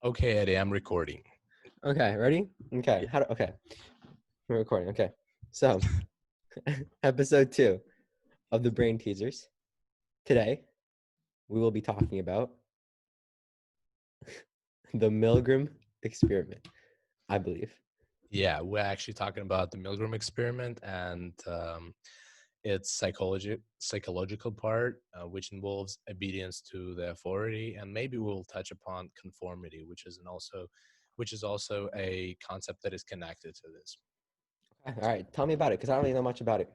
Okay, Eddie, I'm recording. Okay, ready? Okay. Okay. We're recording. Okay. So, episode 2 of the Brain Teasers. Today, we will be talking about the Milgram Experiment, I believe. Yeah, we're actually talking about the Milgram Experiment and its psychological part, which involves obedience to the authority, and maybe we'll touch upon conformity, which is also a concept that is connected to this. Okay, all right, tell me about it because I don't really know much about it.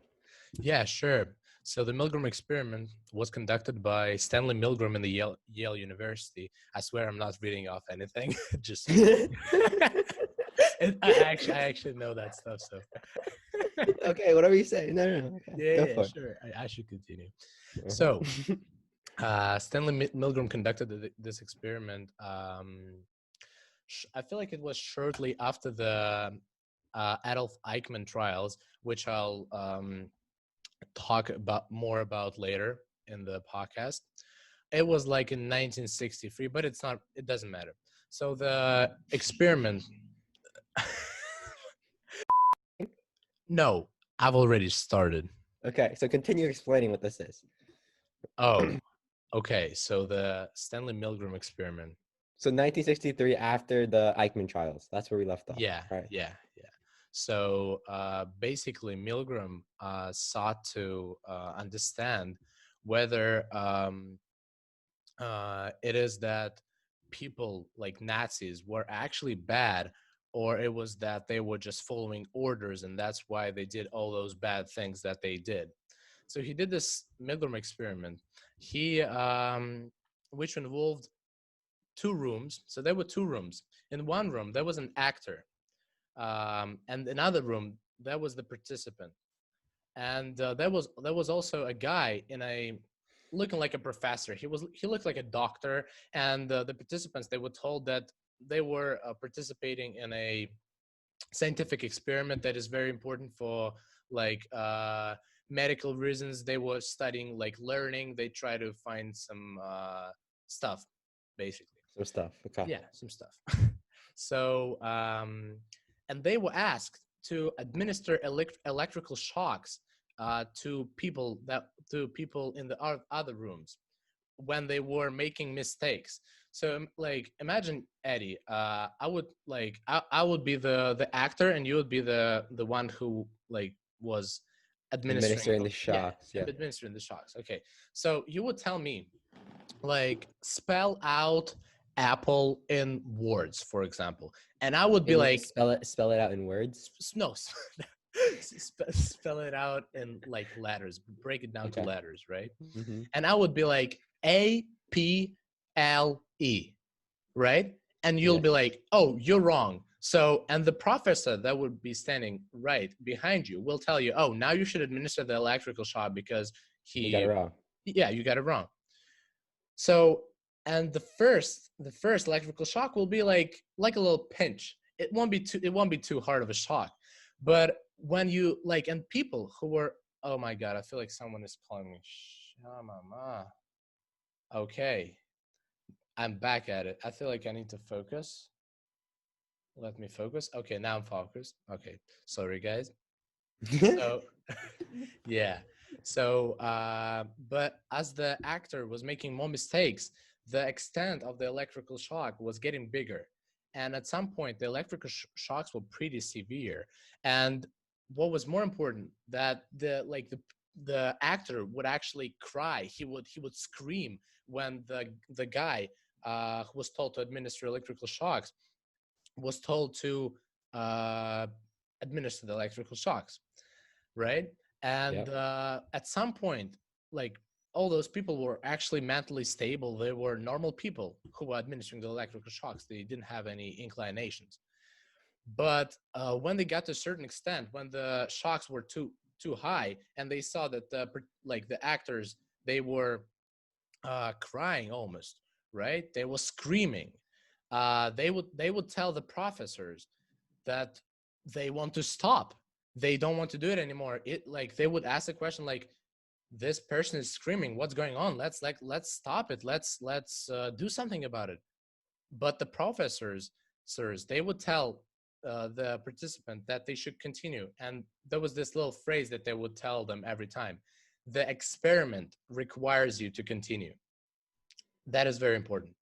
Yeah, sure. So the Milgram experiment was conducted by Stanley Milgram in the Yale University. I swear I'm not reading off anything. Just I actually know that stuff. So Okay, whatever you say. No. Okay, go yeah, for sure. I should continue. it. So Stanley Milgram conducted this experiment. I feel like it was shortly after the Adolf Eichmann trials, which I'll talk more about later in the podcast. It was like in 1963, but it doesn't matter. So the experiment no, I've already started. Okay, so continue explaining what this is. Oh, okay. So the Stanley Milgram experiment. So 1963, after the Eichmann trials. That's where we left off. Yeah. Right. So basically, Milgram sought to understand whether it is that people like Nazis were actually bad, or it was that they were just following orders, and that's why they did all those bad things that they did. So he did this Milgram experiment. Which involved 2 rooms. So there were 2 rooms. In one room, there was an actor, and another room, there was the participant, and there was also a guy in a looking like a professor. He looked like a doctor, and the participants, they were told that they were participating in a scientific experiment that is very important for like medical reasons. They were studying like learning. They try to find some stuff, basically. Some stuff. Okay. Yeah, some stuff. So and they were asked to administer electrical shocks to people in the other rooms when they were making mistakes. So like imagine, Eddie, I would be the actor, and you would be the one who like was Administering the shocks. Yeah. administering the shocks. Okay, so you would tell me, like, spell out apple in words, for example, and I would be like, spell it out in words. no, spell it out in like letters, break it down to letters, right? Mm-hmm. And I would be like APLE, right? And you'll be like, oh, you're wrong. So, and the professor that would be standing right behind you will tell you, oh, now you should administer the electrical shock because You got it wrong. Yeah, you got it wrong. So, and the first electrical shock will be like a little pinch. It won't be too hard of a shock. But when you like, and people who were, oh my God, I feel like someone is calling me. Mama. Okay, I'm back at it. I feel like I need to focus. Let me focus. Okay, now I'm focused. Okay, sorry guys. So, yeah. So, but as the actor was making more mistakes, the extent of the electrical shock was getting bigger. And at some point, the electrical shocks were pretty severe. And what was more important, that the actor would actually cry. He would scream when the guy who was told to administer electrical shocks was told to administer the electrical shocks, right? And at some point, like, all those people were actually mentally stable. They were normal people who were administering the electrical shocks. They didn't have any inclinations. But when they got to a certain extent, when the shocks were too high, and they saw that the actors, they were crying almost, right? They were screaming. They would tell the professors that they want to stop. They don't want to do it anymore. They would ask the question like, this person is screaming, what's going on? Let's stop it. Let's do something about it. But the professors, sirs, they would tell the participant that they should continue. And there was this little phrase that they would tell them every time. The experiment requires you to continue. That is very important.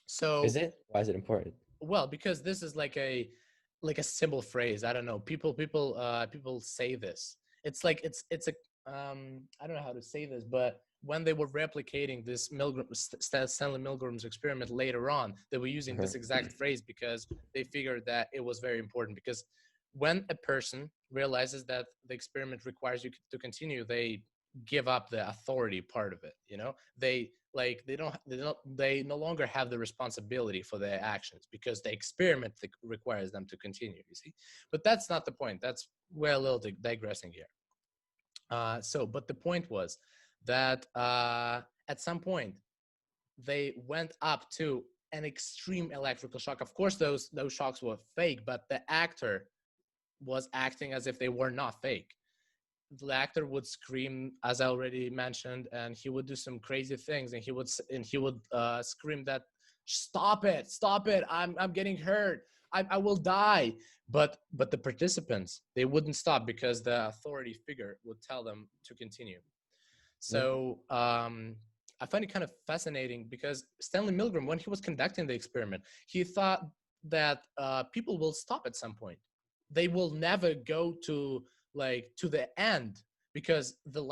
So Is it? Why is it important? well, because this is like a simple phrase. I don't know. People say this. It's like it's a I don't know how to say this, but when they were replicating this Stanley Milgram's experiment later on, they were using this exact phrase because they figured that it was very important. Because when a person realizes that the experiment requires you to continue, they give up the authority part of it. They no longer have the responsibility for their actions because the experiment requires them to continue, you see. But that's not the point. We're a little digressing here. But the point was that at some point they went up to an extreme electrical shock. Of course, those shocks were fake, but the actor was acting as if they were not fake. The actor would scream, as I already mentioned, and he would do some crazy things, and he would scream that, stop it, I'm getting hurt, I will die. But the participants, they wouldn't stop because the authority figure would tell them to continue. So I find it kind of fascinating because Stanley Milgram, when he was conducting the experiment, he thought that people will stop at some point. They will never go to the end, because the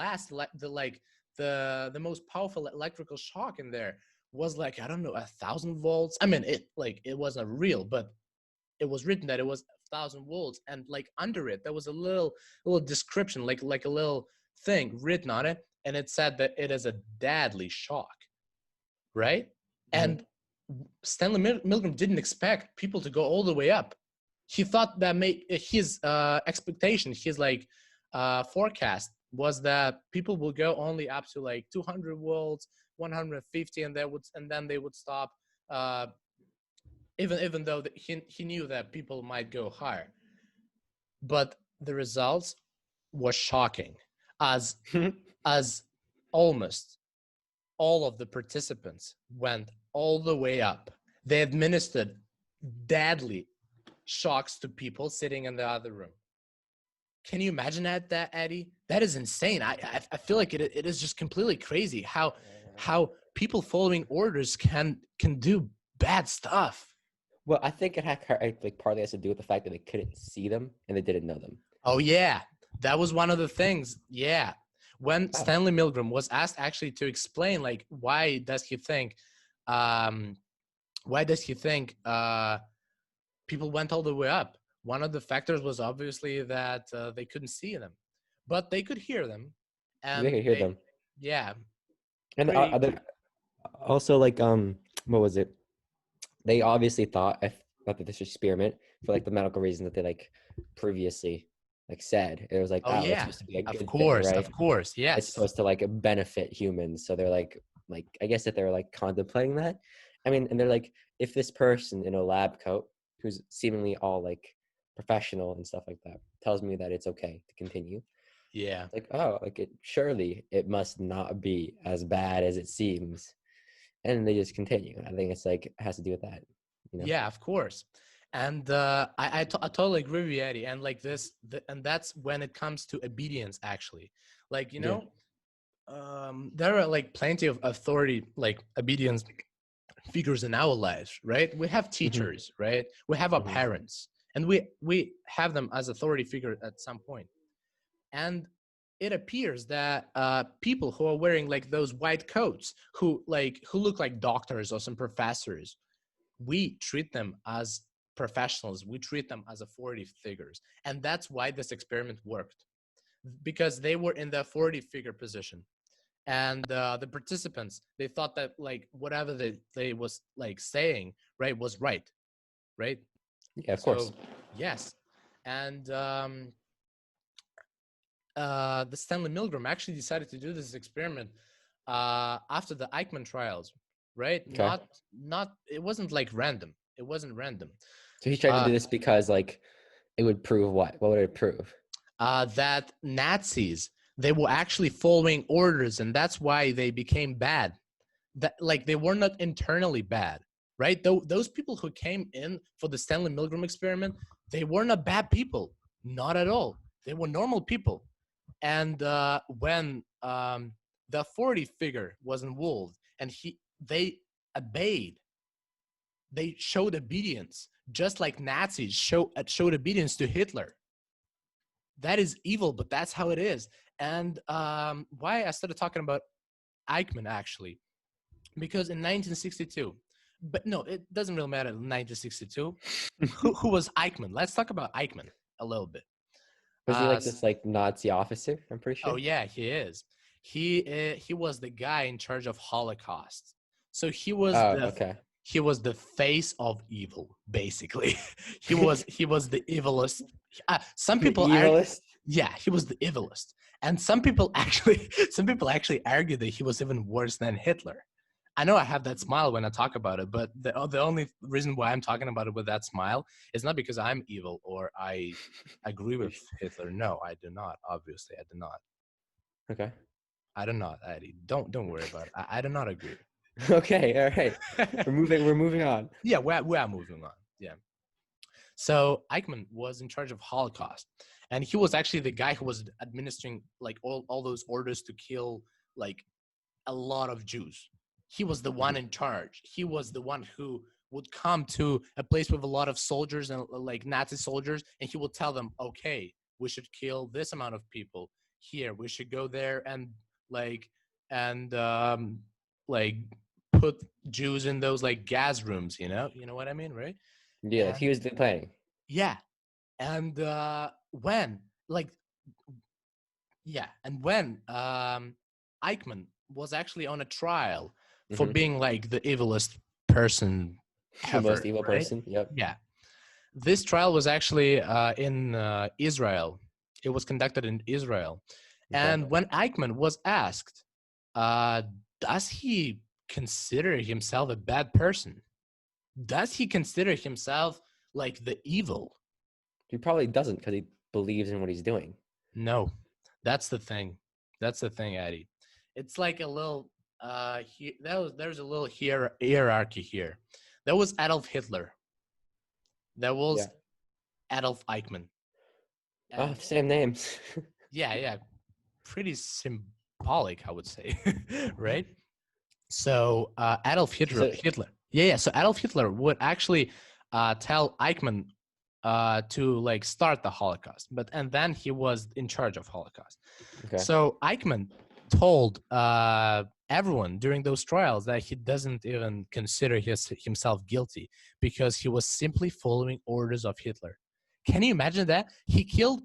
most powerful electrical shock in there was like, I don't know, 1,000 volts. I mean, it wasn't real, but it was written that it was 1,000 volts, and like under it there was a little description, like a little thing written on it, and it said that it is a deadly shock, right? And Stanley Milgram didn't expect people to go all the way up. He thought that his expectation, his forecast was that people will go only up to like 200 volts, 150, and then they would stop. Even though he knew that people might go higher, but the results were shocking, as almost all of the participants went all the way up. They administered deadly shocks to people sitting in the other room. Can you imagine that, Eddie? That is insane. I feel like it is just completely crazy how people following orders can do bad stuff. Well, I think it had partly has to do with the fact that they couldn't see them and they didn't know them. Oh yeah, that was one of the things. Yeah, when Stanley Milgram was asked actually to explain why does he think people went all the way up, one of the factors was obviously that they couldn't see them, but they could hear them. And they could hear them. Yeah. And also what was it? They obviously thought that this experiment, for the medical reasons that they previously said, it was it's supposed to be a good thing, right? Of course, yes. It's supposed to benefit humans. So they're I guess that they're contemplating that. I mean, and they're if this person in a lab coat who's seemingly all professional and stuff like that tells me that it's okay to continue. Yeah. Surely it must not be as bad as it seems. And they just continue. I think it's it has to do with that. Yeah, of course. And I totally agree with you, Eddie. And and that's when it comes to obedience, actually. There are plenty of authority, obedience figures in our lives, right? We have teachers, right? We have our parents, and we have them as authority figure at some point. And it appears that people who are wearing those white coats, who look like doctors or some professors, we treat them as professionals. We treat them as authority figures, and that's why this experiment worked, because they were in the authority figure position, and the participants, they thought that whatever they was saying, right, was right. Yeah, of course. Yes. And the Stanley Milgram actually decided to do this experiment after the Eichmann trials, right? Okay. Not it wasn't random. It wasn't random. So he tried to do this because it would prove what? What would it prove? That Nazis, they were actually following orders, and that's why they became bad. That they were not internally bad. right? Those people who came in for the Stanley Milgram experiment, they were not bad people, not at all. They were normal people. And when the authority figure was involved, and they obeyed, they showed obedience, just like Nazis showed obedience to Hitler. That is evil, but that's how it is. And why I started talking about Eichmann, actually, because in 1962, but no, it doesn't really matter. In 1962, who was Eichmann? Let's talk about Eichmann a little bit. Was he like this like Nazi officer? I'm pretty sure. Oh yeah, he is. He was the guy in charge of Holocaust. So he was he was the face of evil, basically. he was the evilest. Some people evilest. Yeah, he was the evilest. And some people actually argue that he was even worse than Hitler. I know I have that smile when I talk about it, but the only reason why I'm talking about it with that smile is not because I'm evil or I agree with Hitler. No, I do not. Obviously, I do not. Okay. I do not, Eddie. Don't worry about it. I do not agree. Okay. All right. We're moving on. Yeah, we are moving on. Yeah. So Eichmann was in charge of Holocaust, and he was actually the guy who was administering like all those orders to kill like a lot of Jews. He was the one in charge. He was the one who would come to a place with a lot of soldiers and like Nazi soldiers, and he would tell them, okay, we should kill this amount of people here. We should go there and like put Jews in those like gas rooms, you know what I mean, right? Yeah, he was the planning. Yeah. And when Eichmann was actually on a trial for being like the evilest person ever, the most evil right? person. Yep. Yeah. This trial was actually in Israel. It was conducted in Israel. Okay. And when Eichmann was asked, does he consider himself a bad person? Does he consider himself like the evil? He probably doesn't, because he believes in what he's doing. No, that's the thing. That's the thing, Eddie. It's like a little there's a little hierarchy here. There was Adolf Hitler. There was Adolf Eichmann. And same names. yeah, pretty symbolic, I would say, right? So Adolf Hitler. Yeah. So Adolf Hitler would actually tell Eichmann to like start the Holocaust, and then he was in charge of Holocaust. Okay. So Eichmann told everyone during those trials that he doesn't even consider himself guilty because he was simply following orders of Hitler. Can you imagine that? He killed.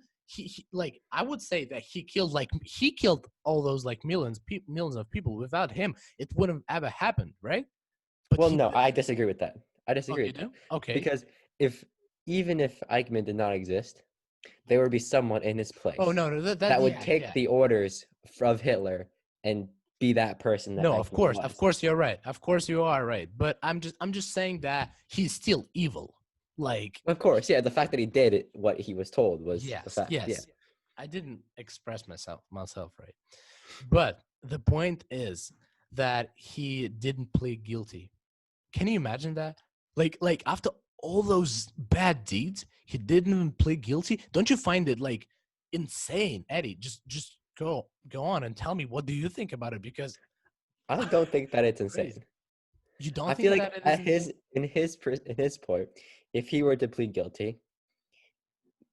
Like I would say that he killed all those like millions of people. Without him, it wouldn't have ever happened, right? But well, no, I disagree with that. I disagree with that. Okay. Because even if Eichmann did not exist, there would be someone in his place. Oh no, that would take the orders of Hitler and be that person. That no, Eichmann of course you're right. Of course you are right. But I'm just saying that he's still evil. Like, of course, yeah. The fact that he did what he was told was the fact. Yes. Yeah. I didn't express myself right. But the point is that he didn't plead guilty. Can you imagine that? Like after all those bad deeds, he didn't even plead guilty. Don't you find it like insane, Eddie? Just go on and tell me, what do you think about it? Because I don't think that it's insane. You don't? I feel like at in his point, if he were to plead guilty,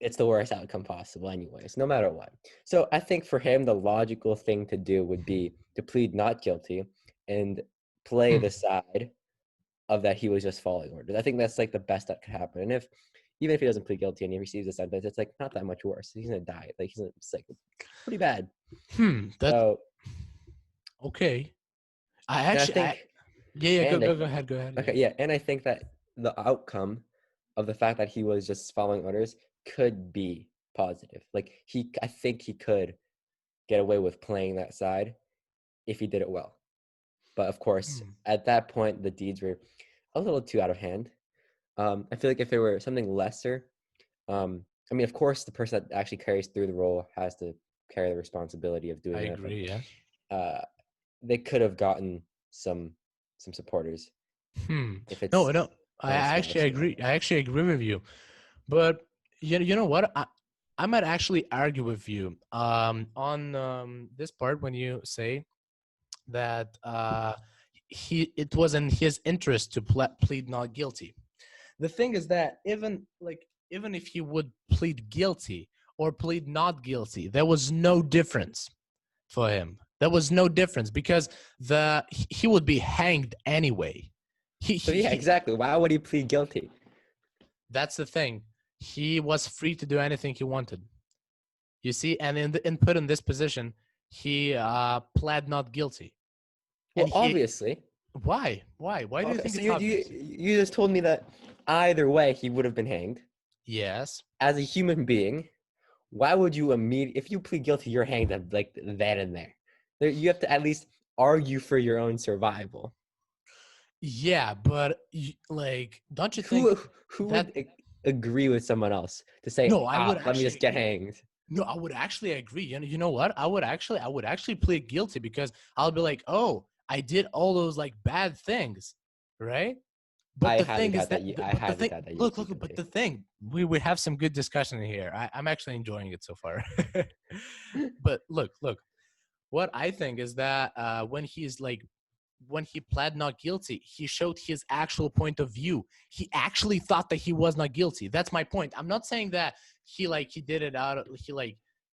it's the worst outcome possible anyways, no matter what. So I think for him, the logical thing to do would be to plead not guilty and play the side of that he was just following orders. I think that's like the best that could happen. And even if he doesn't plead guilty and he receives a sentence, it's like not that much worse. He's gonna die. Like it's like pretty bad. Okay. Go ahead. Okay, yeah, and I think that the outcome of the fact that he was just following orders could be positive. Like I think he could get away with playing that side if he did it well. But of course, at that point, the deeds were a little too out of hand. I feel like if there were something lesser, I mean, of course, the person that actually carries through the role has to carry the responsibility of doing it. I agree, yeah. They could have gotten some supporters If it's No, no. I actually unestablished. agree. I actually agree with you. But you know what? I might actually argue with you on this part when you say that it was in his interest to plead not guilty. The thing is that even if he would plead guilty or plead not guilty, there was no difference for him. There was no difference because he would be hanged anyway. So yeah, exactly. Why would he plead guilty? That's the thing. He was free to do anything he wanted. You see, and in put in this position, he pled not guilty. Well, And obviously. why? Why do you Okay, think so it's obvious? you just told me that either way he would have been hanged. Yes. As a human being, why would you if you plead guilty, you're hanged like then and there. You have to at least argue for your own survival. Yeah, but like, don't you Who think who that? would agree with someone else to say, No, I would let me actually just get agree. hanged? No, I would actually agree. You know what? I would actually plead guilty because I'll be like, oh, I did all those like bad things, right? But I the highly thing is doubt that, that I but the highly thing, doubt that you would look, plead look, but guilty. the thing, we have some good discussion here. I'm actually enjoying it so far. But look, what I think is that when he pled not guilty, he showed his actual point of view. He actually thought that he was not guilty. That's my point. I'm not saying that he did it out of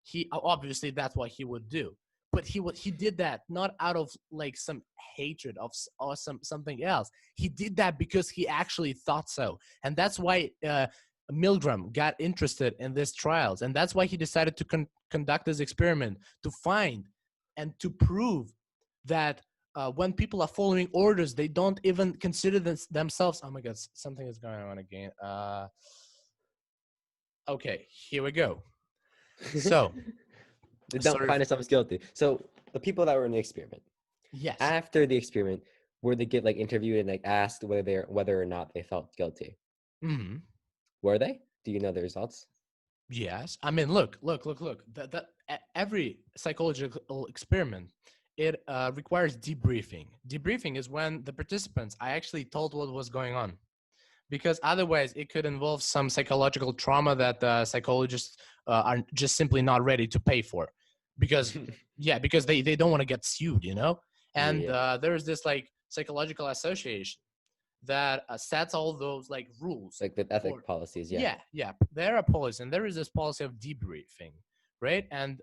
he obviously that's what he would do. But he did that not out of like some hatred of or something else. He did that because he actually thought so, and that's why Milgram got interested in these trials, and that's why he decided to conduct this experiment to find and to prove that when people are following orders, they don't even consider themselves. Oh my God, something is going on again. Okay, here we go. So, They don't sorry. find themselves guilty. So the people that were in the experiment, Yes. after the experiment, were they get like interviewed and like asked whether or not they felt guilty? Hmm. Were they? Do you know the results? Yes. I mean, look. Every psychological experiment, it requires debriefing. Debriefing is when the participants are actually told what was going on, because otherwise it could involve some psychological trauma that psychologists are just simply not ready to pay for, because because they don't want to get sued, and Yeah. there's this like psychological association that sets all those like rules Like the for. ethic policies, yeah. Yeah, there are policies, and there is this policy of debriefing, right? And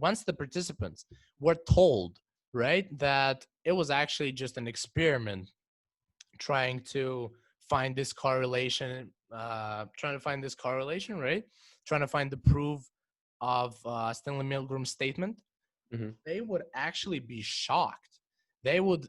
once the participants were told, right, that it was actually just an experiment trying to find this correlation, right? Trying to find the proof of Stanley Milgram's statement. Hmm. They would actually be shocked. They would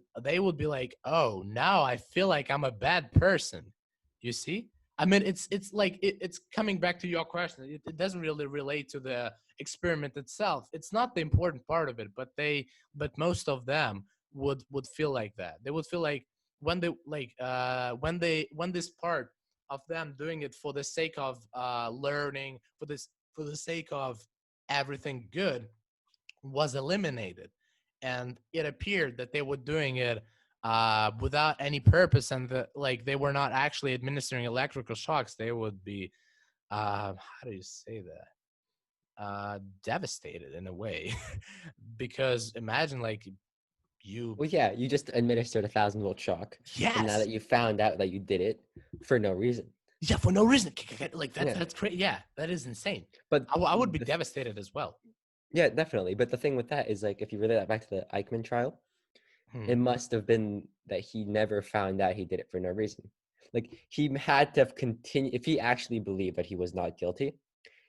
be like, "Oh, now I feel like I'm a bad person." You see? I mean, it's like it's coming back to your question. It doesn't really relate to the experiment itself. It's not the important part of it, but most of them would feel like that. They would feel like when they when this part of them doing it for the sake of learning, for the sake of everything good was eliminated, and it appeared that they were doing it without any purpose, and they were not actually administering electrical shocks. They would be how do you say that, devastated in a way. Because imagine like you. Well, yeah, you just administered a 1,000-volt shock, and now Yes. that you found out that you did it for no reason. Yeah, for no reason. Like Yeah, that's crazy. Yeah, that is insane. but I would be devastated as well. yeah, definitely. But the thing with that is, like, if you relate that back to the Eichmann trial, Hmm. it must have been that he never found out he did it for no reason. Like, he had to have continued. If he actually believed that he was not guilty,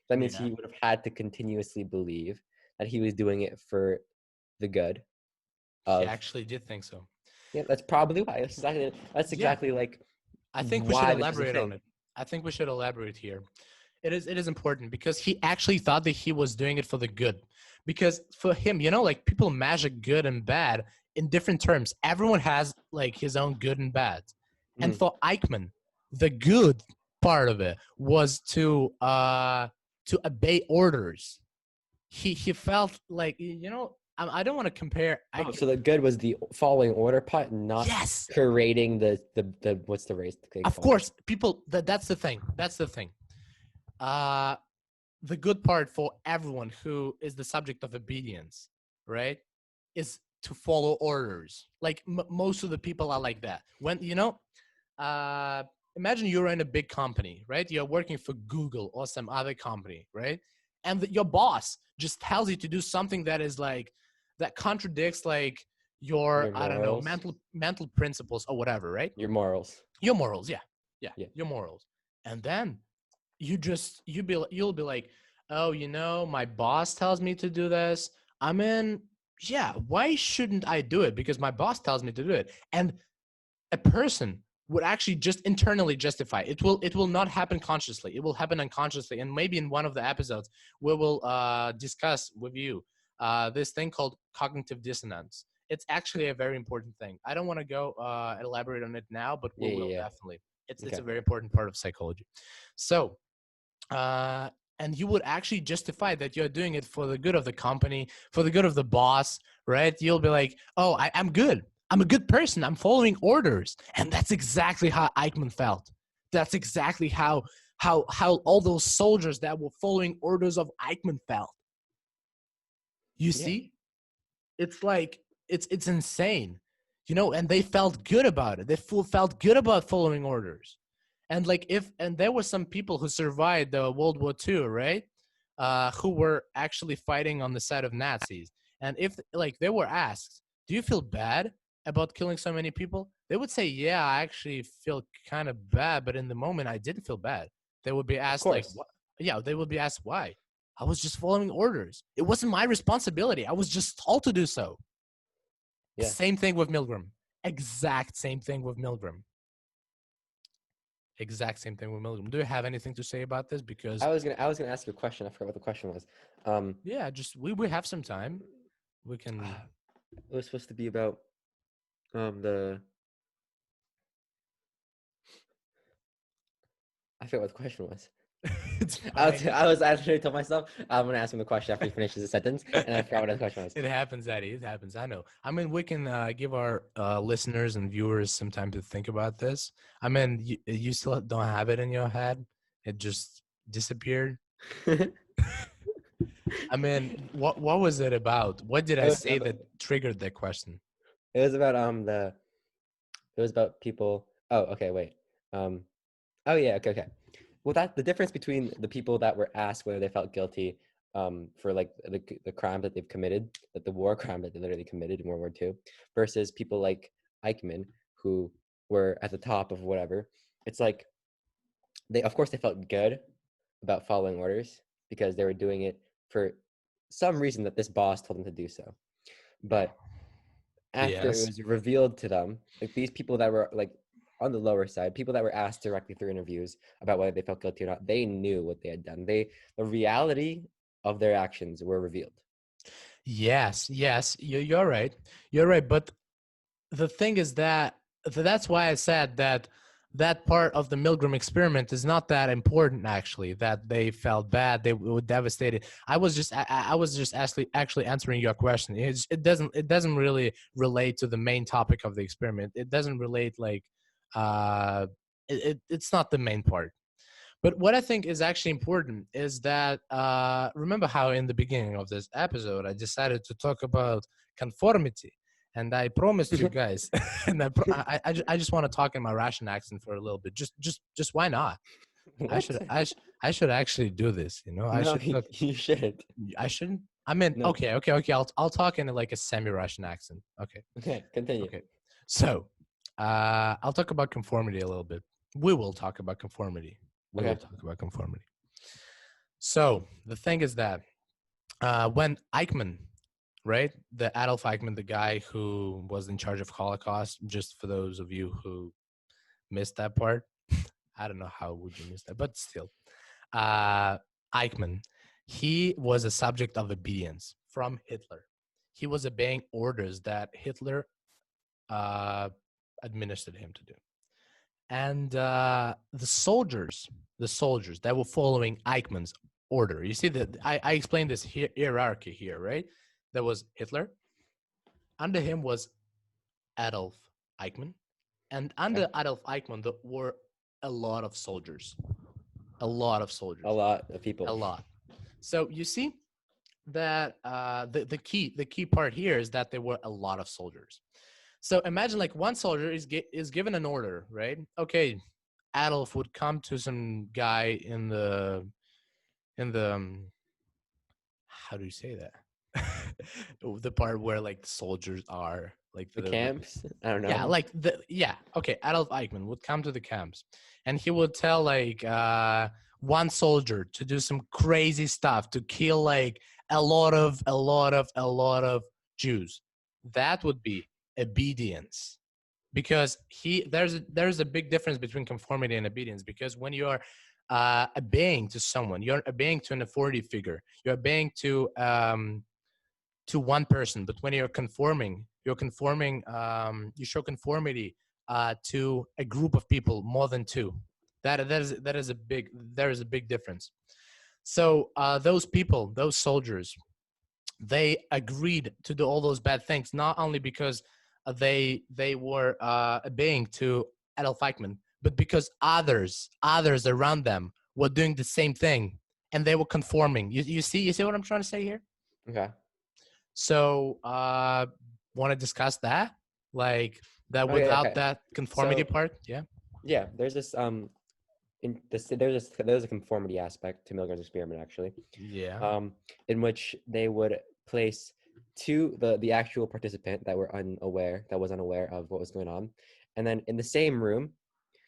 that means Yeah, he would have had to continuously believe that he was doing it for the good he of. actually did think so. Yeah, that's probably why. That's Yeah, exactly like I think we should why this is a elaborate on thing. it. I think we should elaborate here. It is important because he actually thought that he was doing it for the good. Because for him, like people measure good and bad in different terms. Everyone has like his own good and bad. And Mm. for Eichmann, the good part of it was to obey orders. He felt like, I don't want to compare. Oh, so the good was the following order part, not Yes, creating the what's the race thing of called? course, people. That's the thing. That's the thing. Uh, the good part for everyone who is the subject of obedience, right, is to follow orders. Like most of the people are like that. When uh, imagine you're in a big company, right? You're working for Google or some other company, right? And your boss just tells you to do something that is like that contradicts like your, Your I don't know, morals. mental principles or whatever, right? Your morals. Your morals, yeah, yeah, Yeah. your morals. And then you'll be like, oh, my boss tells me to do this. I mean, yeah, why shouldn't I do it? Because my boss tells me to do it. And a person would actually just internally justify it will not happen consciously. It will happen unconsciously. And maybe in one of the episodes we will discuss with you this thing called cognitive dissonance. It's actually a very important thing. I don't want to go elaborate on it now, but we will Yeah. definitely. It's Okay. a very important part of psychology. So uh, and you would actually justify that you're doing it for the good of the company, for the good of the boss, right? You'll be like, oh, I'm good. I'm a good person. I'm following orders. And that's exactly how Eichmann felt. That's exactly how all those soldiers that were following orders of Eichmann felt. You Yeah. see? It's like it's insane. And they felt good about it. They felt good about following orders. And like and there were some people who survived the World War II, right? Who were actually fighting on the side of Nazis. And if like they were asked, do you feel bad about killing so many people? They would say, yeah, I actually feel kind of bad, but in the moment I didn't feel bad. They would be Of asked like, course. what? Yeah, they would be asked why. I was just following orders. It wasn't my responsibility. I was just told to do so. Yeah. Same thing with Milgram. Exact same thing with Milgram. Exact same thing with Milgram. Do you have anything to say about this? Because I was gonna ask you a question. I forgot what the question was. yeah, just we have some time. We can. It was supposed to be about the I forgot what the question was. It's fine. I was actually told myself I'm gonna ask him the question after he finishes the sentence, and I forgot what the question was. It happens, Eddie. It happens. I know. I mean, we can give our listeners and viewers some time to think about this. I mean, you still don't have it in your head. It just disappeared. I mean, what was it about? What did It I was say about, that triggered that question? it was about it was about people. Oh, okay, wait. Um, oh yeah, okay. Well, that the difference between the people that were asked whether they felt guilty for like the crime that they've committed, that the war crime that they literally committed in World War II, versus people like Eichmann who were at the top of whatever. It's like of course they felt good about following orders because they were doing it for some reason that this boss told them to do so. But after it Yes. was revealed to them, like these people that were like on the lower side, people that were asked directly through interviews about whether they felt guilty or not, they knew what they had done. The reality of their actions were revealed. Yes. Yes. You're right. You're right. But the thing is that's why I said that part of the Milgram experiment is not that important. Actually, that they felt bad, they were devastated. I was just actually answering your question. It doesn't really relate to the main topic of the experiment. It doesn't relate like uh, it's not the main part. But what I think is actually important is that remember how in the beginning of this episode I decided to talk about conformity, and I promised you guys, and I just want to talk in my Russian accent for a little bit. Just why not? I What? should I should actually do this. I No, should talk. you shouldn't. I shouldn't. I mean, No. okay. I'll talk in like a semi-Russian accent. Okay, Okay, continue. okay. So I'll talk about conformity a little bit. We will talk about conformity. We will Okay. talk about conformity. So the thing is that when Eichmann, right, the Adolf Eichmann, the guy who was in charge of Holocaust, just for those of you who missed that part, I don't know how would you miss that, but still, uh, Eichmann, he was a subject of obedience from Hitler. He was obeying orders that Hitler uh, administered him to do. And the soldiers that were following Eichmann's order. You see that I explained this hierarchy here, right? there was Hitler. Under him was Adolf Eichmann. And under Adolf Eichmann, there were a lot of soldiers. A lot of soldiers. A lot of people. A lot. So you see that the key part here is that there were a lot of soldiers. So imagine like one soldier is given an order, right? Okay, Adolf would come to some guy in the how do you say that? The part where like the soldiers are like the camps. I don't know. Yeah, okay. Adolf Eichmann would come to the camps, and he would tell like one soldier to do some crazy stuff to kill like a lot of Jews. That would be obedience, because there's a big difference between conformity and obedience. Because when you are obeying to someone, you're obeying to an authority figure, you're obeying to one person. But when you're conforming, you show conformity to a group of people, more than two. There is a big difference. So those people, those soldiers, they agreed to do all those bad things, not only because they were obeying to Adolf Eichmann, but because others around them were doing the same thing, and they were conforming. You see what I'm trying to say here? Okay. So, want to discuss that, like that without that conformity part? Yeah. Yeah. There's this there's a conformity aspect to Milgram's experiment, actually. Yeah. In which they would place the actual participant that was unaware of what was going on, and then in the same room,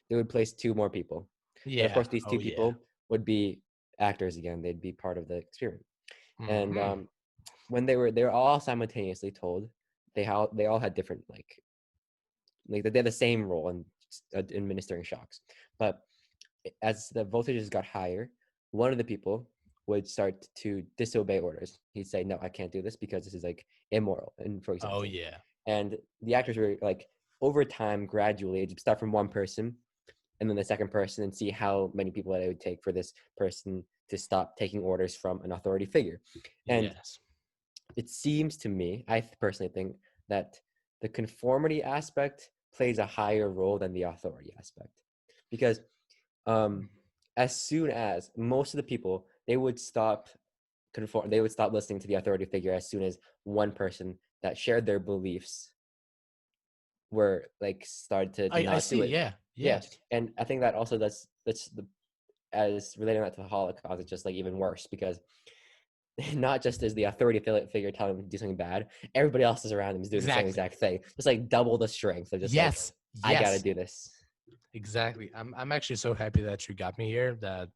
they would place two more people. Yeah. And of course, these two people would be actors again. They'd be part of the experiment. Mm-hmm. And when they were all simultaneously told, they all had different like they had the same role in administering shocks. But as the voltages got higher, one of the people would start to disobey orders. He'd say, "No, I can't do this because this is like immoral." And for example, and the actors were like, over time, gradually, it'd start from one person, and then the second person, and see how many people that it would take for this person to stop taking orders from an authority figure. And it seems to me, I personally think that the conformity aspect plays a higher role than the authority aspect, because as soon as most of the people, they would stop listening to the authority figure as soon as one person that shared their beliefs were like started to not do it. Yeah. And I think that also as relating that to the Holocaust, it's just like even worse, because not just is the authority figure telling him to do something bad, everybody else is around him is doing the same exact thing. It's like double the strength of just I gotta do this. Exactly. I'm actually so happy that you got me here. That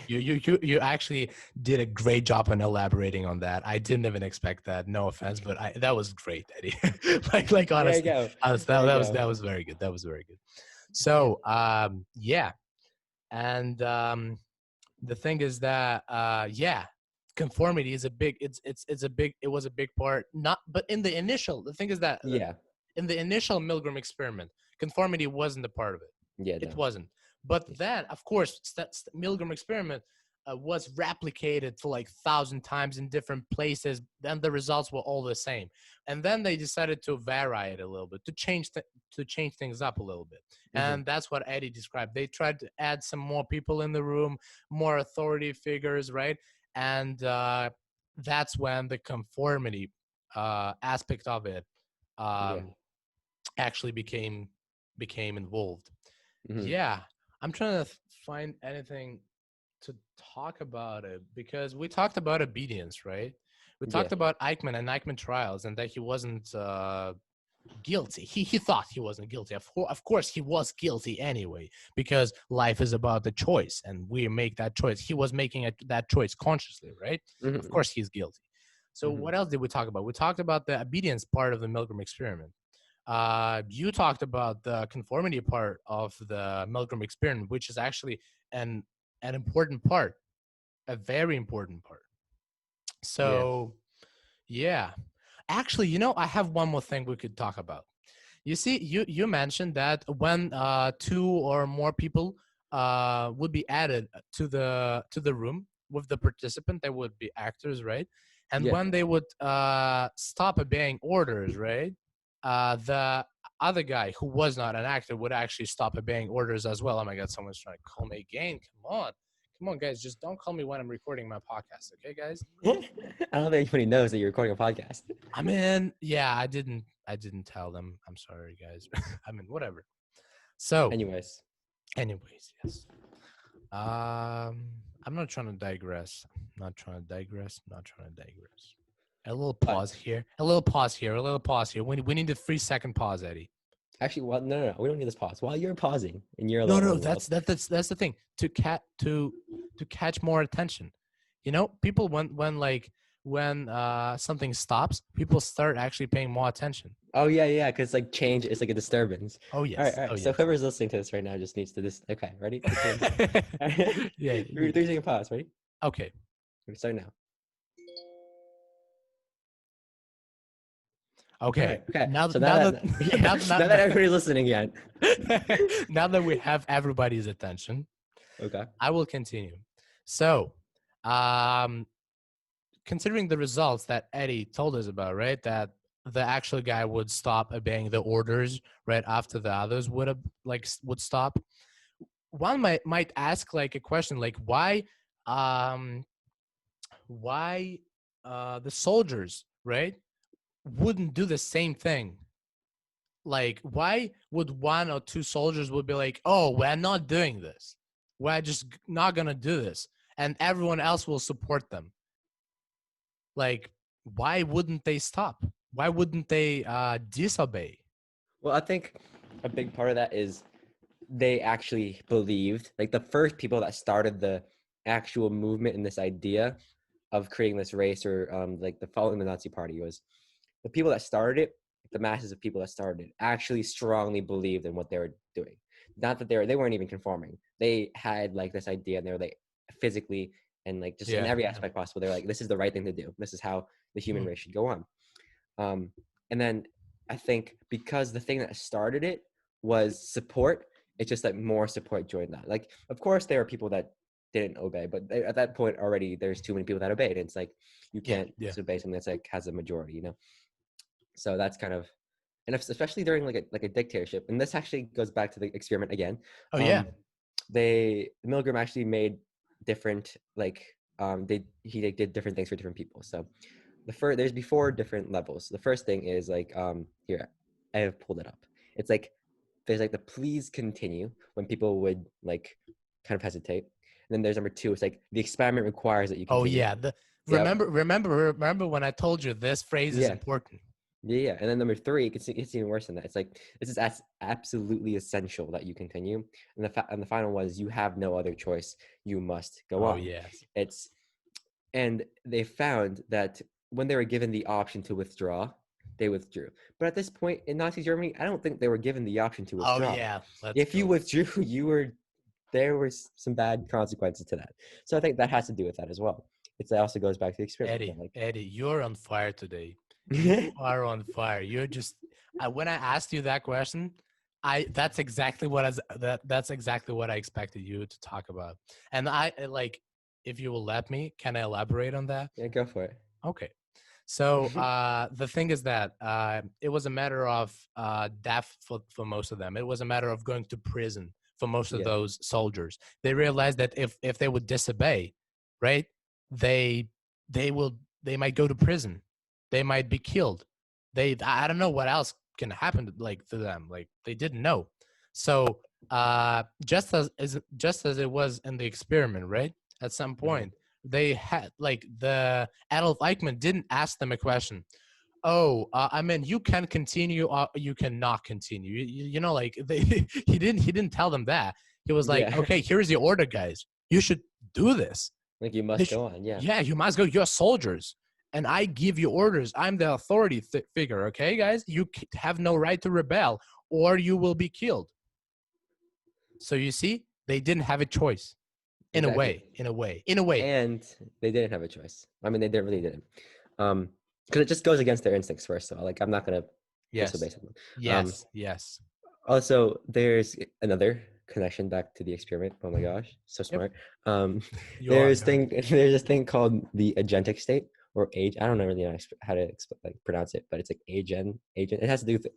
you actually did a great job on elaborating on that. I didn't even expect that. No offense, but that was great, Eddie. like honestly, that was very good. That was very good. So yeah, and the thing is that conformity is a big. It was a big part. But in the initial, the thing is that in the initial Milgram experiment, conformity wasn't a part of it. It wasn't. But then, of course, Milgram experiment was replicated for like 1,000 times in different places. Then the results were all the same. And then they decided to vary it a little bit, to change things up a little bit. Mm-hmm. And that's what Eddie described. They tried to add some more people in the room, more authority figures, right? And that's when the conformity aspect of it actually became involved. Mm-hmm. Yeah, I'm trying to find anything to talk about it, because we talked about obedience, right? We talked about Eichmann and Eichmann trials, and that he wasn't guilty. He thought he wasn't guilty. Of course, he was guilty anyway, because life is about the choice, and we make that choice. He was making that choice consciously, right? Mm-hmm. Of course, he's guilty. So what else did we talk about? We talked about the obedience part of the Milgram experiment. You talked about the conformity part of the Milgram experiment, which is actually an important part, a very important part. So, actually, I have one more thing we could talk about. You see, you mentioned that when 2 or more people would be added to the room with the participant, they would be actors, right? And Yeah. when they would stop obeying orders, right, the other guy who was not an actor would actually stop obeying orders as well. Oh my God, someone's trying to call me again. Come on, guys, just don't call me when I'm recording my podcast, okay, guys? I don't think anybody knows that you're recording a podcast. I mean, yeah, I didn't tell them. I'm sorry, guys. I mean, whatever. So, Anyways, yes. I'm not trying to digress. A little pause here. We need a 3-second pause, Eddie. actually, well, no, we don't need this pause. While you're pausing in your No, little that's the thing. To catch more attention. You know, people when something stops, people start actually paying more attention. Oh yeah, because like change is like a disturbance. Oh yes. All right. Oh, So yes. whoever's listening to this right now just needs to this. Okay, ready? Yeah. 3-second pause. Ready? Okay. We start now. Okay. Okay. Now that everybody's listening again. Now that we have everybody's attention, Okay. I will continue. So, considering the results that Eddie told us about, right, that the actual guy would stop obeying the orders right after the others would stop. One might ask like a question like why the soldiers, right, wouldn't do the same thing. Like, why would 1 or 2 soldiers would be like, oh, we're not doing this. We're just not going to do this. And everyone else will support them. Like, why wouldn't they stop? Why wouldn't they disobey? Well, I think a big part of that is they actually believed, like the first people that started the actual movement and this idea of creating this race or like the following the Nazi party was the people that started it, the masses of people that started it actually strongly believed in what they were doing. Not that they weren't even conforming. They had like this idea and they were like physically and like just in every aspect possible. They're like, this is the right thing to do. This is how the human race should go on. And then I think because the thing that started it was support, it's just that more support joined that. Like, of course, there are people that didn't obey, but at that point already, there's too many people that obeyed. It's like you can't disobey something that's like has a majority, you know. So that's kind of, and especially during like a dictatorship. And this actually goes back to the experiment again. Oh yeah. Milgram actually made different he did different things for different people. So there's 4 different levels. The first thing is like here I have pulled it up. It's like there's like the please continue when people would like kind of hesitate, and then there's number 2. It's like the experiment requires that you continue. Oh yeah. Remember when I told you this phrase is important. Yeah. And then number 3, it's even worse than that. It's like this is absolutely essential that you continue. And the final was you have no other choice. You must go on. Oh yes. And they found that when they were given the option to withdraw, they withdrew. But at this point in Nazi Germany, I don't think they were given the option to withdraw. Oh yeah. If you withdrew, there was some bad consequences to that. So I think that has to do with that as well. It also goes back to the experiment. Eddie, you're on fire today. You are on fire. You're just when I asked you that question, that's exactly what I expected you to talk about. And I like, if you will let me, can I elaborate on that? Yeah, go for it. Okay. So the thing is that it was a matter of death for most of them. It was a matter of going to prison for most of those soldiers. They realized that if they would disobey, right, they might go to prison. They might be killed. I don't know what else can happen to them. Like, they didn't know. So just as it was in the experiment, right? At some point, they had like the Adolf Eichmann didn't ask them a question. Oh, I mean, you can continue or you cannot continue. You know, like he didn't tell them that. He was like, okay, here's the order, guys. You should do this. Like, you must go on. Yeah, you must go. You're soldiers. And I give you orders. I'm the authority figure, okay, guys? You have no right to rebel or you will be killed. So you see, they didn't have a choice. In a way. And they didn't have a choice. I mean, they really didn't. Because it just goes against their instincts, first of all. Like, I'm not going to disobey someone. Yes. Also, there's another connection back to the experiment. Oh my gosh, so smart. There's this thing called the agentic state, or age. I don't know really how to pronounce it, but it's like agent. It has to do with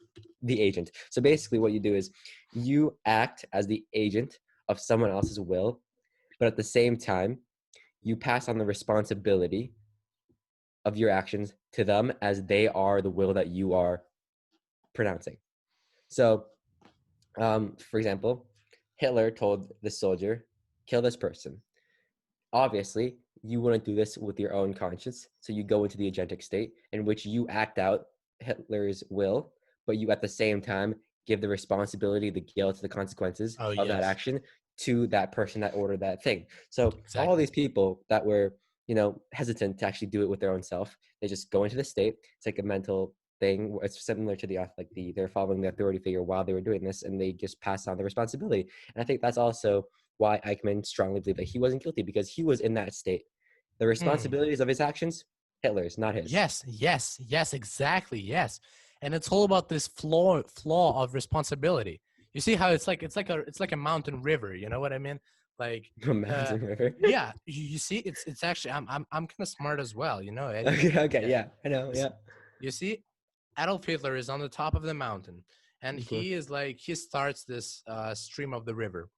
the agent. So basically, what you do is you act as the agent of someone else's will, but at the same time, you pass on the responsibility of your actions to them as they are the will that you are pronouncing. So, for example, Hitler told the soldier, kill this person. Obviously, you wouldn't do this with your own conscience. So you go into the agentic state in which you act out Hitler's will, but you at the same time give the responsibility, the guilt, the consequences of that action to that person that ordered that thing. So all these people that were, hesitant to actually do it with their own self, they just go into the state. It's like a mental thing. It's similar to they're following the authority figure while they were doing this, and they just pass on the responsibility. And I think that's also why Eichmann strongly believed that he wasn't guilty, because he was in that state. The responsibilities of his actions, Hitler's, not his. Yes, exactly, yes. And it's all about this flaw of responsibility. You see how it's like a mountain river. You know what I mean? Like a mountain river. Yeah, you see, it's actually I'm kind of smart as well. Okay, yeah, I know. Yeah. You see, Adolf Hitler is on the top of the mountain, and he starts this stream of the river.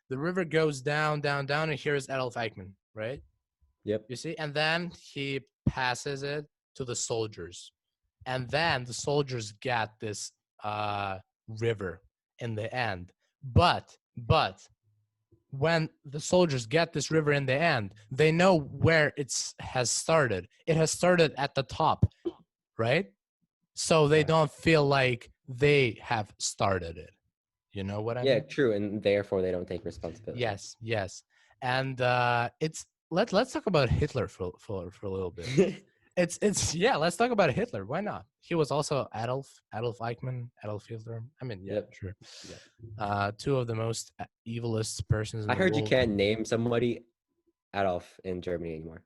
The river goes down, and here is Adolf Eichmann, right? Yep. You see, and then he passes it to the soldiers, and then the soldiers get this river in the end. But when the soldiers get this river in the end, they know where it has started. It has started at the top, right? So they don't feel like they have started it. You know what I mean? Yeah, true, and therefore they don't take responsibility. Yes, and let's talk about Hitler for a little bit. Let's talk about Hitler. Why not? He was also Adolf Eichmann, Adolf Hitler. I mean, sure. Yep. Two of the most evilest persons in the world. I heard you can't name somebody Adolf in Germany anymore.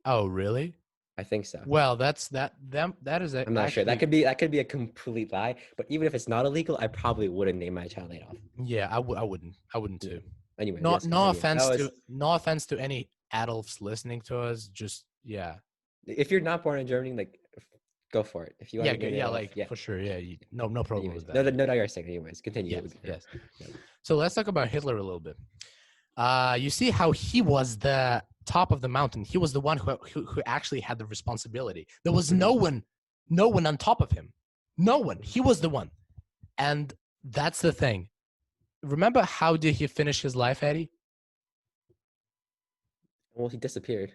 Oh, really? I think so. Well, that is I'm not sure. That could be a complete lie. But even if it's not illegal, I probably wouldn't name my child Adolf. Yeah, I wouldn't too. Anyway, no offense to any Adolfs listening to us. Just if you're not born in Germany, like, go for it. If you want for sure. Yeah, no problem anyways, with that. No digressing. Anyways, continue. Yes. So let's talk about Hitler a little bit. You see how he was the top of the mountain. He was the one who actually had the responsibility. There was no one on top of him. No one. He was the one. And that's the thing. Remember how did he finish his life, Eddie? Well, he disappeared.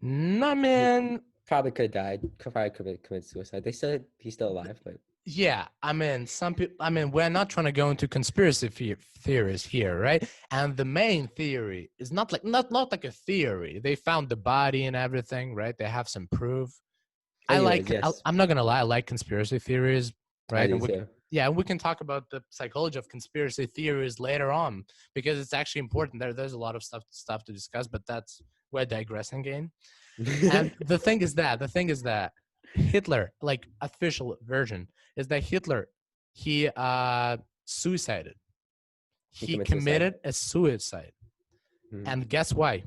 No, man. He probably could have died. Probably could have committed suicide. They said he's still alive, but yeah, I mean, some people. I mean, we're not trying to go into conspiracy theories here, right? And the main theory is not like a theory. They found the body and everything, right? They have some proof. I'm not gonna lie. I like conspiracy theories, right? And we can talk about the psychology of conspiracy theories later on, because it's actually important. There's a lot of stuff to discuss, but we're digressing again. And the thing is that Hitler, like official version, is that Hitler, he suicided. He committed a suicide. Mm-hmm. And guess why?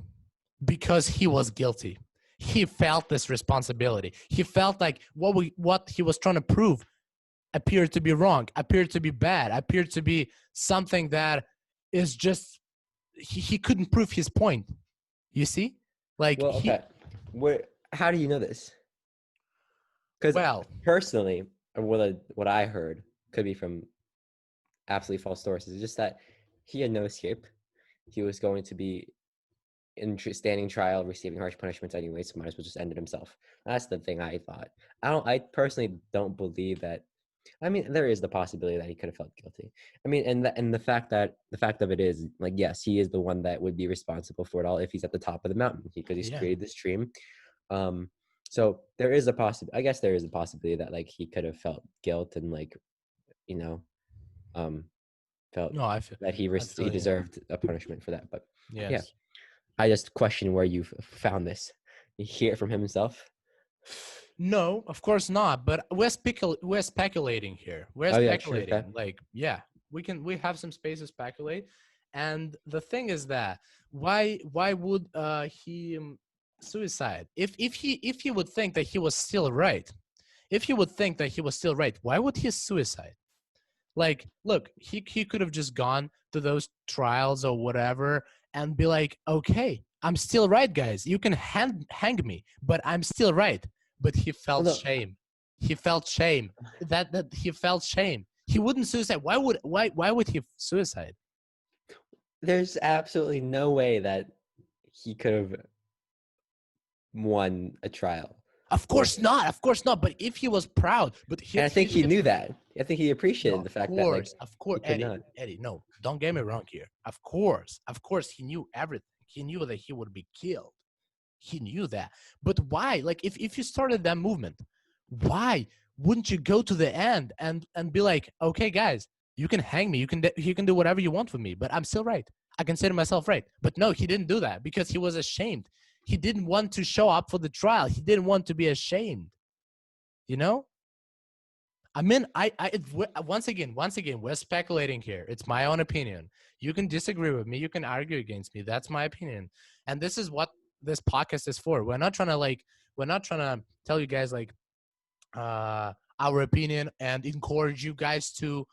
Because he was guilty. He felt this responsibility. He felt like what he was trying to prove appeared to be wrong, appeared to be bad, appeared to be something that is just he couldn't prove his point. You see? Like, well, okay. How do you know this? Because personally, what I heard could be from absolutely false sources. It's just that he had no escape. He was going to be in standing trial, receiving harsh punishments anyway, so might as well just end it himself. That's the thing I thought. I personally don't believe that. I mean, there is the possibility that he could have felt guilty. I mean, and the fact of it is, like, yes, he is the one that would be responsible for it all if he's at the top of the mountain, because he's created this stream. So there is a possibility. I guess there is a possibility that, like, he could have felt guilt and, like, felt that he deserved a punishment for that. But yeah, I just question where you found this. You hear it from him himself? No, of course not. But we're speculating here. We're speculating. Sure, okay. Like, we have some space to speculate. And the thing is that why would he suicide, if he would think that he was still right, why would he suicide? Like, look, he could have just gone to those trials or whatever and be like, okay, I'm still right, guys. You can hang me, but I'm still right. But he felt Well, no. shame. He felt shame. That he felt shame. He wouldn't suicide. Why would he suicide? There's absolutely no way that he could have won a trial. Of course not. Of course not. But if he was proud, And I think he knew that. I think he appreciated the fact that, like, of course, he could not. Eddie, no, don't get me wrong here. Of course, he knew everything. He knew that he would be killed. He knew that. But why? Like, if you started that movement, why wouldn't you go to the end and be like, okay, guys, you can hang me. You can do whatever you want with me, but I'm still right. I consider myself right. But no, he didn't do that because he was ashamed. He didn't want to show up for the trial. He didn't want to be ashamed. You know? I mean, once again, we're speculating here. It's my own opinion. You can disagree with me. You can argue against me. That's my opinion. And this is what this podcast is for. We're not trying to tell you guys like our opinion and encourage you guys to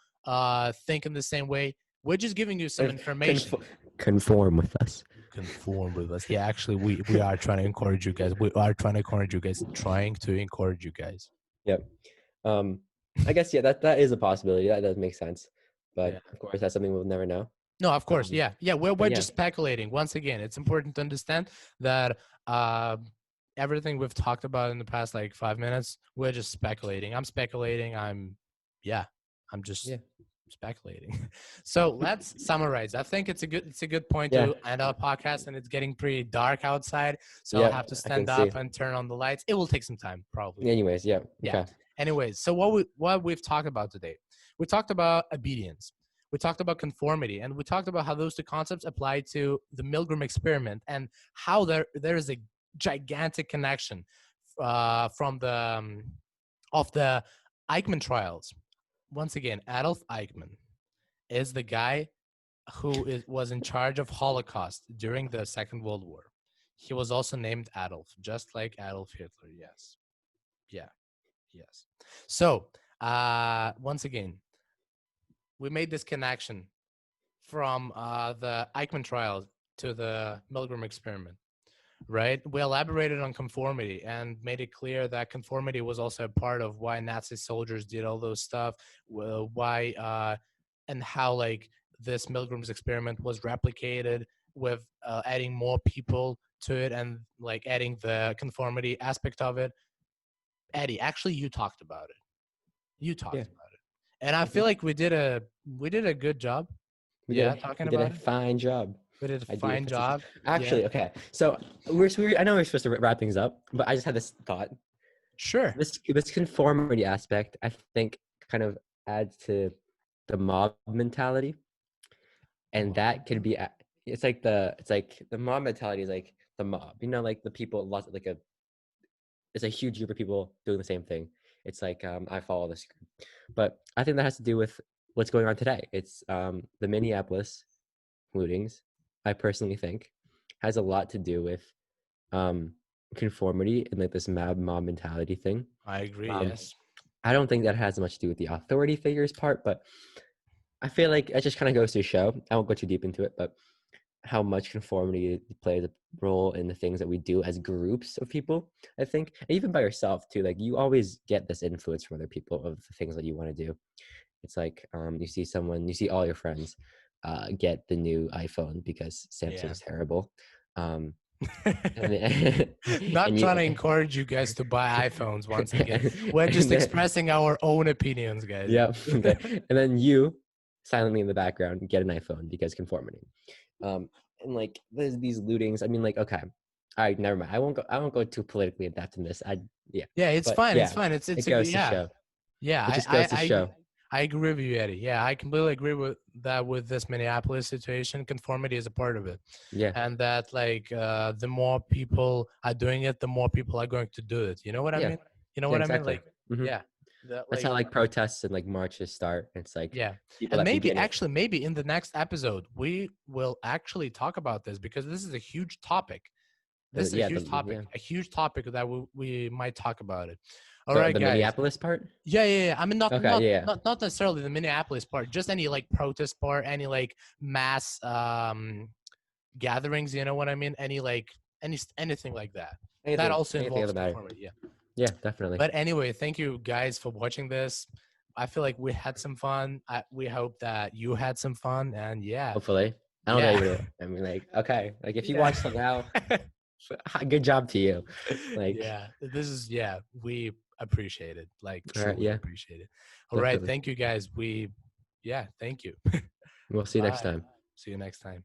think in the same way. We're just giving you some information. Conform with us. Conform with us. Yeah, actually, we are trying to encourage you guys. Trying to encourage you guys. Yep. I guess, yeah, that is a possibility. That does make sense. But Yeah. of course, that's something we'll never know. No, of course. Yeah. We're yeah. just speculating. Once again, it's important to understand that everything we've talked about in the past like 5 minutes, we're just speculating. I'm speculating. I'm just speculating. So let's summarize. I think it's a good point to end our podcast, and it's getting pretty dark outside. So I'll have to stand up and turn on the lights. It will take some time, probably. Anyways, yeah. Okay. Anyways, so what we've talked about today, we talked about obedience, we talked about conformity, and we talked about how those two concepts apply to the Milgram experiment and how there is a gigantic connection from the of the Eichmann trials. Once again, Adolf Eichmann is the guy who was in charge of Holocaust during the Second World War. He was also named Adolf, just like Adolf Hitler. Yes. Yeah. Yes. So, once again, we made this connection from the Eichmann trial to the Milgram experiment, right? We elaborated on conformity and made it clear that conformity was also a part of why Nazi soldiers did all those stuff, why and how like this Milgram's experiment was replicated with adding more people to it and like adding the conformity aspect of it. Eddie, actually, you talked about it. And I feel like we did a good job. We did a fine job. We did a fine job. Actually, okay. So I know we're supposed to wrap things up, but I just had this thought. Sure. This conformity aspect, I think, kind of adds to the mob mentality, and that could be. It's like the mob mentality is like the mob. You know, like the people, it's a huge group of people doing the same thing. It's like I follow this group, but I think that has to do with what's going on today. It's the Minneapolis lootings. I personally think has a lot to do with conformity and like this mob mentality thing. I agree. Yes. I don't think that has much to do with the authority figures part, but I feel like it just kind of goes to show. I won't go too deep into it, but how much conformity plays a role in the things that we do as groups of people, I think. And even by yourself too, like you always get this influence from other people of the things that you want to do. It's like you see all your friends get the new iPhone because Samsung's terrible. Not trying to encourage you guys to buy iPhones once again. We're just expressing our own opinions, guys. Yeah. Okay. And then you silently in the background get an iPhone because conformity. And like there's these lootings. I mean, like, okay, all right, never mind. I won't go too politically in depth in this. It's fine. It's fine. It goes to show. Yeah, it just goes to show. I agree with you, Eddie. Yeah, I completely agree with that. With this Minneapolis situation, conformity is a part of it. Yeah, and that like the more people are doing it, the more people are going to do it. You know what I mean? You know what I mean? Like, yeah. That's how like protests and like marches start. It's like and maybe in the next episode we will actually talk about this because this is a huge topic. This is Yeah, a huge topic that we might talk about it. All the, right, the guys. Minneapolis part. Yeah. I mean, Okay, yeah. not necessarily the Minneapolis part, just any like protest part, any like mass gatherings. You know what I mean? Any like anything like that. That also Anything involves other matter. conformity. Yeah. Yeah, definitely. But anyway, thank you guys for watching this. I feel like we had some fun. We hope that you had some fun, and yeah. Hopefully, I don't know. I mean, like, okay, like if you watch till now, good job to you. Like, yeah, we appreciate it. Like, truly appreciate it. All right, definitely. thank you guys. Thank you. We'll see you next Bye. time. See you next time.